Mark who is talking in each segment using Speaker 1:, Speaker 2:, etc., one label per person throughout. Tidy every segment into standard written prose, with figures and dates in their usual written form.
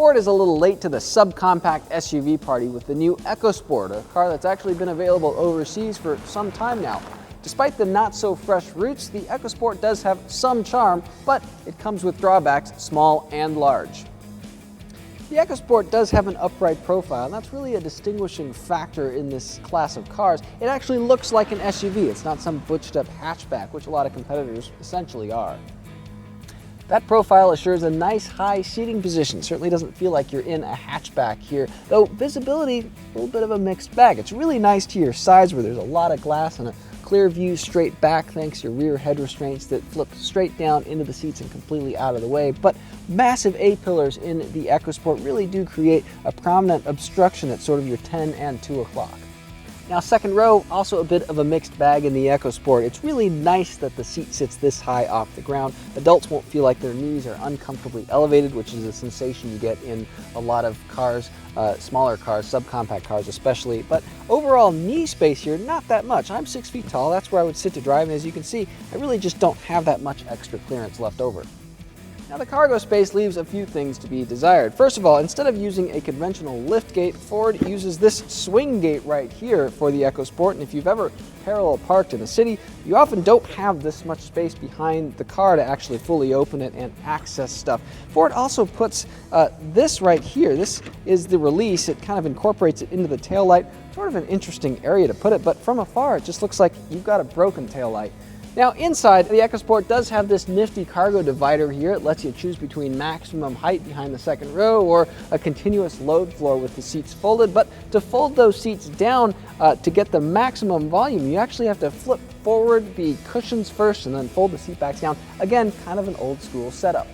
Speaker 1: Ford is a little late to the subcompact SUV party with the new EcoSport, a car that's actually been available overseas for some time now. Despite the not-so-fresh roots, the EcoSport does have some charm, but it comes with drawbacks, small and large. The EcoSport does have an upright profile, and that's really a distinguishing factor in this class of cars. It actually looks like an SUV. It's not some butched-up hatchback, which a lot of competitors essentially are. That profile assures a nice high seating position. Certainly doesn't feel like you're in a hatchback here, though visibility, a little bit of a mixed bag. It's really nice to your sides where there's a lot of glass and a clear view straight back thanks to your rear head restraints that flip straight down into the seats and completely out of the way. But massive A-pillars in the EcoSport really do create a prominent obstruction at sort of your 10 and 2 o'clock. Now, second row, also a bit of a mixed bag in the EcoSport. It's really nice that the seat sits this high off the ground. Adults won't feel like their knees are uncomfortably elevated, which is a sensation you get in a lot of cars, smaller cars, subcompact cars especially. But overall knee space here, not that much. I'm 6 feet tall, that's where I would sit to drive, and as you can see, I really just don't have that much extra clearance left over. Now, the cargo space leaves a few things to be desired. First of all, instead of using a conventional lift gate, Ford uses this swing gate right here for the EcoSport, and if you've ever parallel parked in a city, you often don't have this much space behind the car to actually fully open it and access stuff. Ford also puts this right here. This is the release. It kind of incorporates it into the taillight. Sort of an interesting area to put it, but from afar it just looks like you've got a broken taillight. Now, inside, the EcoSport does have this nifty cargo divider here. It lets you choose between maximum height behind the second row or a continuous load floor with the seats folded. But to fold those seats down to get the maximum volume, you actually have to flip forward the cushions first and then fold the seat backs down. Again, kind of an old school setup.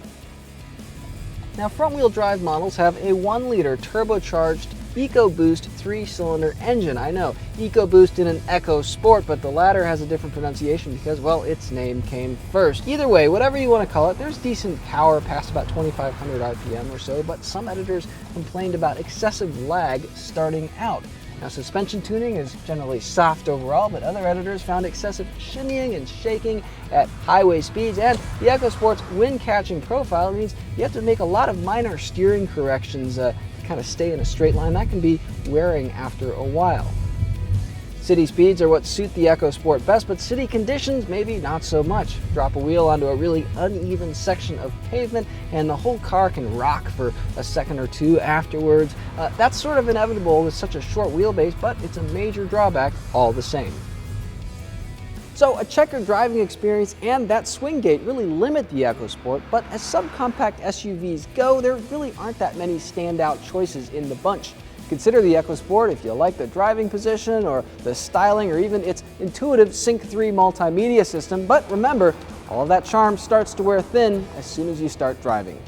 Speaker 1: Now, front-wheel drive models have a 1-liter turbocharged EcoBoost 3-cylinder engine. I know, EcoBoost in an EcoSport, but the latter has a different pronunciation because, well, its name came first. Either way, whatever you want to call it, there's decent power past about 2,500 RPM or so, but some editors complained about excessive lag starting out. Now, suspension tuning is generally soft overall, but other editors found excessive shimmying and shaking at highway speeds, and the EcoSport's wind-catching profile means you have to make a lot of minor steering corrections to kind of stay in a straight line. That can be wearing after a while. City speeds are what suit the EcoSport best, but city conditions, maybe not so much. Drop a wheel onto a really uneven section of pavement and the whole car can rock for a second or two afterwards. That's sort of inevitable with such a short wheelbase, but it's a major drawback all the same. So a checkered driving experience and that swing gate really limit the EcoSport, but as subcompact SUVs go, there really aren't that many standout choices in the bunch. Consider the EcoSport if you like the driving position or the styling or even its intuitive Sync 3 multimedia system, but remember, all of that charm starts to wear thin as soon as you start driving.